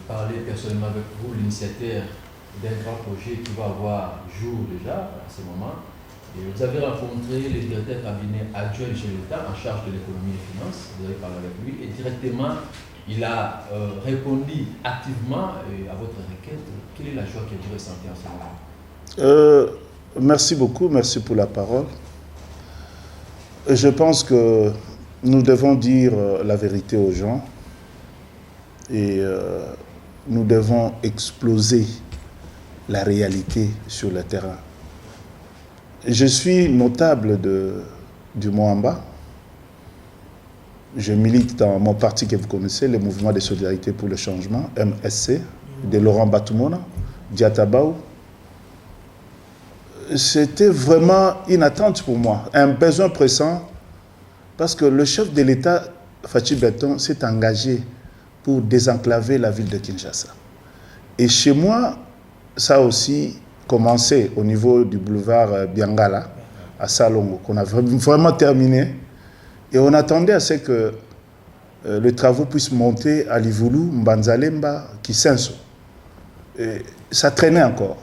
parler personnellement avec vous, l'initiateur d'un grand projet qui va avoir jour déjà à ce moment. Et vous avez rencontré le directeur cabinet adjoint de l'État en charge de l'économie et des finances, vous avez parlé avec lui, et directement, il a répondu activement à votre requête. Quelle est la joie que vous ressentez en ce moment? Merci beaucoup, merci pour la parole. Je pense que nous devons dire la vérité aux gens et nous devons exploser la réalité sur le terrain. Je suis notable du Moamba. Je milite dans mon parti que vous connaissez, le Mouvement de Solidarité pour le Changement, MSC, de Laurent Batumona, Diatabaou. C'était vraiment une attente pour moi, un besoin pressant, parce que le chef de l'État, Fachi Beton, s'est engagé pour désenclaver la ville de Kinshasa. Et chez moi, ça a aussi commencé au niveau du boulevard Biangala, à Salongo, qu'on a vraiment terminé. Et on attendait à ce que les travaux puissent monter à Livoulou, Mbanzalemba, Kisenso. Et ça traînait encore.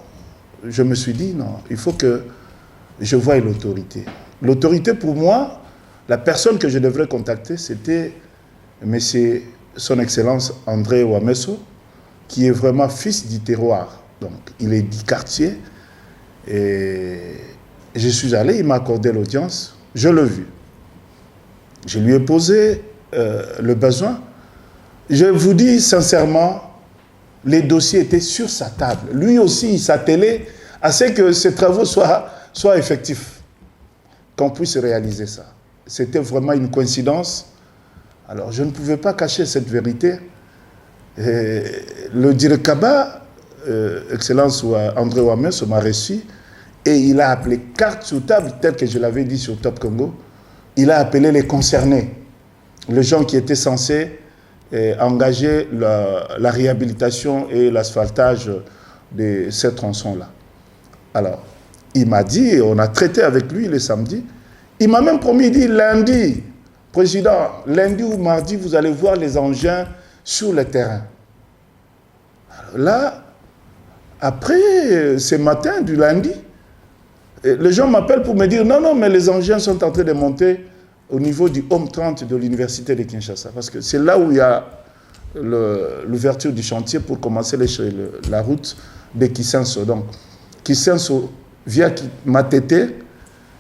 Je me suis dit, non, il faut que je voie l'autorité. L'autorité, pour moi, la personne que je devrais contacter, c'était monsieur, son Excellence André Ouamesso, qui est vraiment fils du terroir. Donc, il est du quartier. Et je suis allé, il m'a accordé l'audience, je l'ai vu. Je lui ai posé le besoin. Je vous dis sincèrement, les dossiers étaient sur sa table. Lui aussi, il s'attelait à ce que ces travaux soient effectifs, qu'on puisse réaliser ça. C'était vraiment une coïncidence. Alors, je ne pouvais pas cacher cette vérité. Et le Direkaba, Excellence André Ouamesso, m'a reçu et il a appelé carte sur table, tel que je l'avais dit sur Top Congo. Il a appelé les concernés, les gens qui étaient censés engager la réhabilitation et l'asphaltage de ces tronçons-là. Alors, il m'a dit, on a traité avec lui le samedi, il m'a même promis, il dit lundi, président, lundi ou mardi, vous allez voir les engins sur le terrain. Alors là, après ce matin du lundi, les gens m'appellent pour me dire non, non, mais les engins sont en train de monter au niveau du Home 30 de l'université de Kinshasa. Parce que c'est là où il y a l'ouverture du chantier pour commencer la route de Kisenso. Donc, Kisenso via Matete,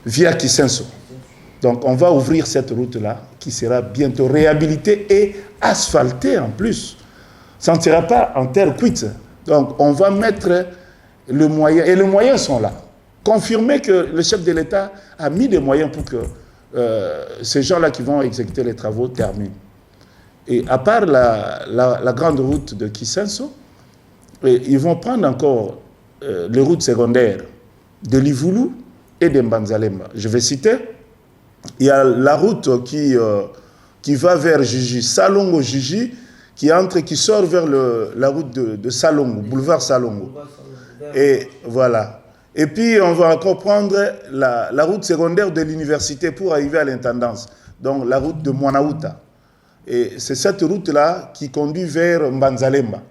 via Kisenso. Donc, on va ouvrir cette route-là qui sera bientôt réhabilitée et asphaltée en plus. Ça ne sera pas en terre cuite. Donc, on va mettre le moyen, et les moyens sont là. Confirmer que le chef de l'État a mis des moyens pour que ces gens-là qui vont exécuter les travaux terminent. Et à part la grande route de Kisenso, ils vont prendre encore les routes secondaires de Livoulou et de Mbanzalemba. Je vais citer, il y a la route qui va vers Jiji, Salongo-Jiji, qui sort vers la route de Salongo, boulevard Salongo. Et voilà. Et puis, on va encore prendre la route secondaire de l'université pour arriver à l'intendance. Donc, la route de Mwanauta. Et c'est cette route-là qui conduit vers Mbanzalemba.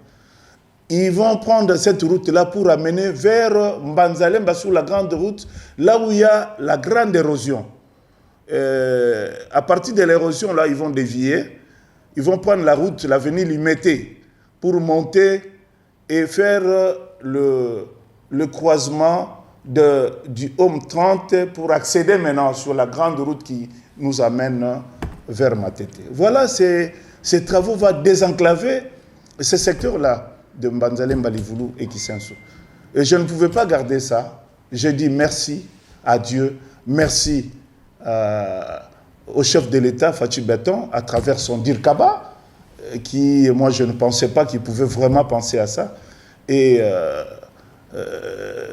Ils vont prendre cette route-là pour amener vers Mbanzalemba sur la grande route, là où il y a la grande érosion. À partir de l'érosion, là, ils vont dévier. Ils vont prendre la route, l'avenue Limité, pour monter et faire le croisement du Home 30 pour accéder maintenant sur la grande route qui nous amène vers Matete. Voilà, ces travaux vont désenclaver ce secteur-là de Mbanzalemba, Livoulou et Kisenso. Et je ne pouvais pas garder ça. J'ai dit merci à Dieu, merci au chef de l'État, Fachi Beton, à travers son Direkaba, qui, moi, je ne pensais pas qu'il pouvait vraiment penser à ça. Et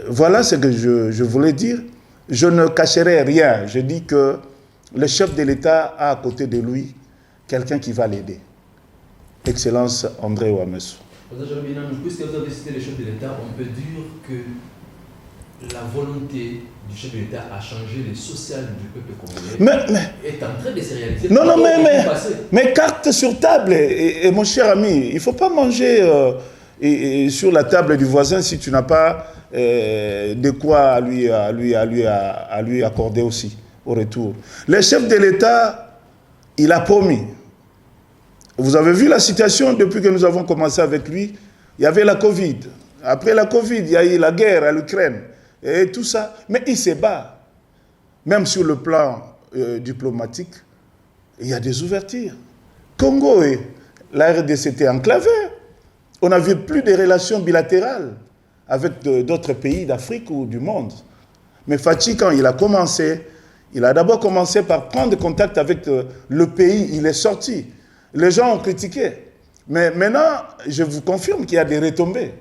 voilà ce que je voulais dire. Je ne cacherai rien. Je dis que le chef de l'État a à côté de lui quelqu'un qui va l'aider. Excellence André Ouamesso. Puisque vous avez cité le chef de l'État, on peut dire que la volonté du chef de l'État à changer les social du peuple congolais est en train de se réaliser. Non, mais carte sur table. Et mon cher ami, il ne faut pas manger sur la table du voisin si tu n'as pas de quoi à lui accorder aussi au retour. Le chef de l'État, il a promis. Vous avez vu la situation depuis que nous avons commencé avec lui. Il y avait la Covid. Après la Covid, il y a eu la guerre à l'Ukraine. Et tout ça. Mais il se bat. Même sur le plan diplomatique, il y a des ouvertures. Congo et la RDC étaient enclavés. On n'a vu plus de relations bilatérales avec d'autres pays d'Afrique ou du monde. Mais Fachi, quand il a commencé, il a d'abord commencé par prendre contact avec le pays. Il est sorti. Les gens ont critiqué. Mais maintenant, je vous confirme qu'il y a des retombées.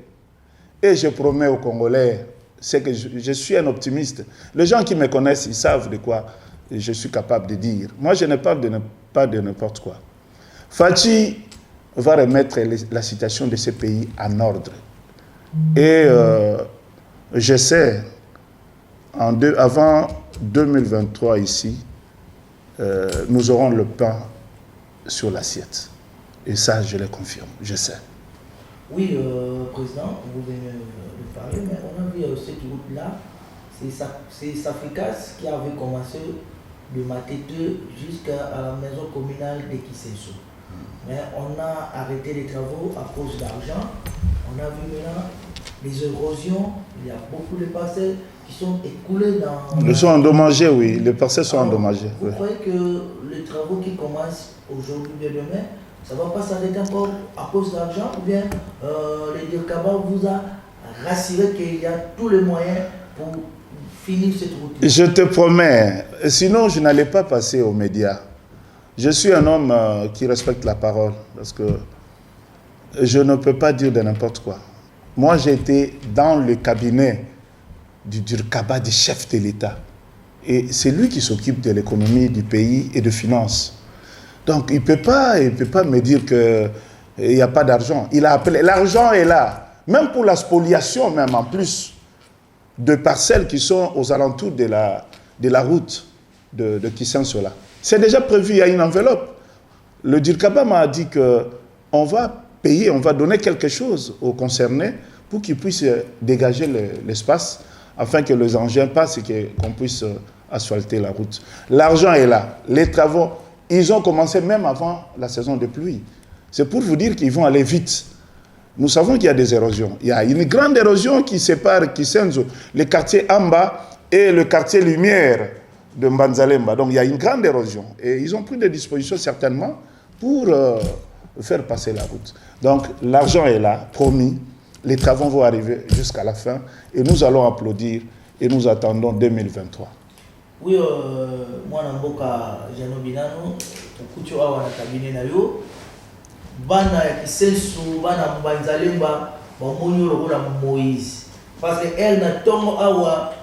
Et je promets aux Congolais, c'est que je suis un optimiste. Les gens qui me connaissent, ils savent de quoi je suis capable de dire. Moi, je ne parle pas de n'importe quoi. Fachi va remettre la situation de ces pays en ordre. Et je sais, avant 2023 ici, nous aurons le pain sur l'assiette. Et ça, je le confirme, je sais. Oui, Président, vous venez de parler, mais on a vu cette route-là, c'est Safricas qui avait commencé de Matete jusqu'à la maison communale de Kisenso. Mais on a arrêté les travaux à cause d'argent. On a vu maintenant les érosions, il y a beaucoup de parcelles qui sont écoulées dans... Ils sont endommagés, oui, les parcelles sont endommagées. Vous croyez que les travaux qui commencent aujourd'hui et demain, ça ne va pas s'arrêter encore à cause d'argent, ou bien le Dirkaba vous a rassuré qu'il y a tous les moyens pour finir cette route? Je te promets, sinon je n'allais pas passer aux médias. Je suis un homme qui respecte la parole, parce que je ne peux pas dire de n'importe quoi. Moi, j'ai été dans le cabinet du Dirkaba, du chef de l'État. Et c'est lui qui s'occupe de l'économie du pays et de finances. Donc, il ne peut pas me dire qu'il n'y a pas d'argent. Il a appelé. L'argent est là. Même pour la spoliation, même en plus, de parcelles qui sont aux alentours de la route de Kisenso. C'est déjà prévu, il y a une enveloppe. Le Dirkaba m'a dit qu'on va payer, on va donner quelque chose aux concernés pour qu'ils puissent dégager l'espace afin que les engins passent et qu'on puisse asphalter la route. L'argent est là. Les travaux... Ils ont commencé même avant la saison de pluie. C'est pour vous dire qu'ils vont aller vite. Nous savons qu'il y a des érosions. Il y a une grande érosion qui sépare Kisenso, le quartier Amba et le quartier Lumière de Mbanzalemba. Donc il y a une grande érosion. Et ils ont pris des dispositions certainement pour faire passer la route. Donc l'argent est là, promis. Les travaux vont arriver jusqu'à la fin. Et nous allons applaudir et nous attendons 2023. Oui, moi, Namboka Janobinano, Kucho Awa na cabinet na yo, bana ya Kisenso, bana Mbanzalemba, bamoni lokola Moïse. Parce que elle na tongo awa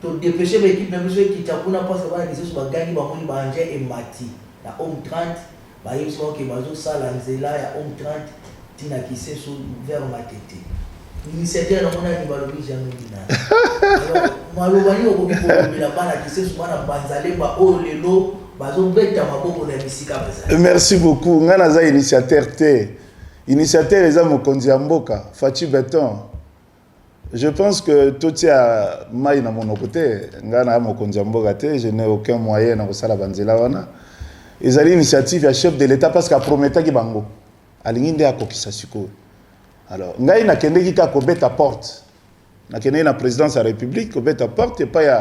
to dépêcher l'équipe na biso qui takuna parce que bana Kisenso bagani bamoni banje et mati. Na homme 30, ba yeso ke bazo sala nzela ya homme 30 tina Kisenso vers Matete. Initiateur na mona ni balobi Janobinano. Malobani okoki la bana Kisenso bana Mbanzalemba o lelo bazo beta maboko na misika bazali. Merci beaucoup. Ngana za initiateur te. Initiateur eza mokonzi ya mboka, Fachi Beton. Je pense que tout a mai na monoko te, ngana mokonzi ya mboka te, je n'ai aucun moyen na kosala banzela wana. Ezali initiative ya chef de l'État parce qu'a prometaki bango. Alingi nde akokisa sikoyo. Alors, ngai nakendeki ka kobeta porte. Nakendeki na présidence de la République, kobeta porte et pas ya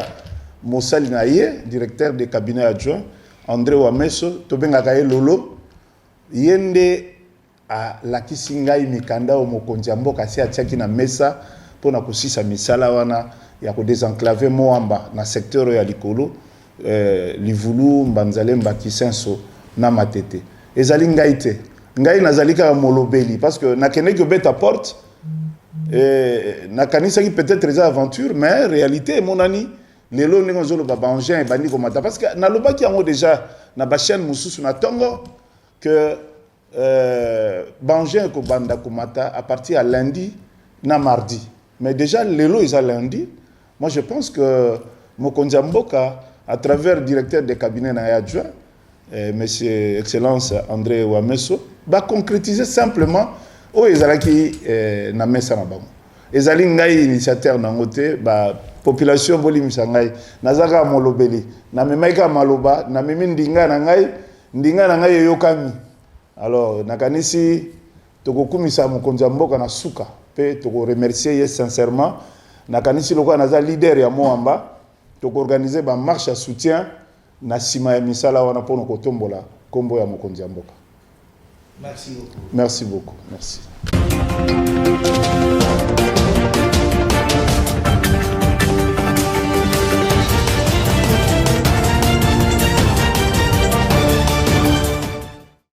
Moussali Naye, directeur de cabinet adjoint, André Wameso, tobengaka ye Lolo, yende a lakisi ngai mikanda o mokonzi ya mboka si atiaki na mesa pona kosisa misala wana ya ko désenclaver Moamba na secteur ya likolo, Livulu, Mbanzalemba, Kisenso na Matete. Ezali ngai te. Ngai nazali kaka molobeli parce que nakendeki kobeta porte nakanisaki peut-être des aventures, mais réalité mon ami lelo ndenge ozoloba baengin ebandi komata parce que nalobaki yango déjà na bachaîne mosusu na tongo que baengin ekobanda komata à partir ya lundi na mardi Mais déjà, l'élo, ils ont lundi. Moi, je pense que Mokonzi Mboka, à travers le directeur des cabinets adjoint, Monsieur Excellence André Ouamesso, va concrétiser simplement où ils ont qui na mesa na bango. Ils ont ngai initiateur na ngote ba population boli misangai nazaka molobeli na memaika maloba na mimi ndinga na ngai yokami. Alors nakanisi tokokumisa Mokonzi Mboka na suka pe toko remercier sincèrement nakanisi lokwa naza leader ya Moamba toko organiser ba marche à soutien na sima ya misala wana pono kotombola kombo ya Mokonzi Mboka. Merci beaucoup. Merci beaucoup. Merci.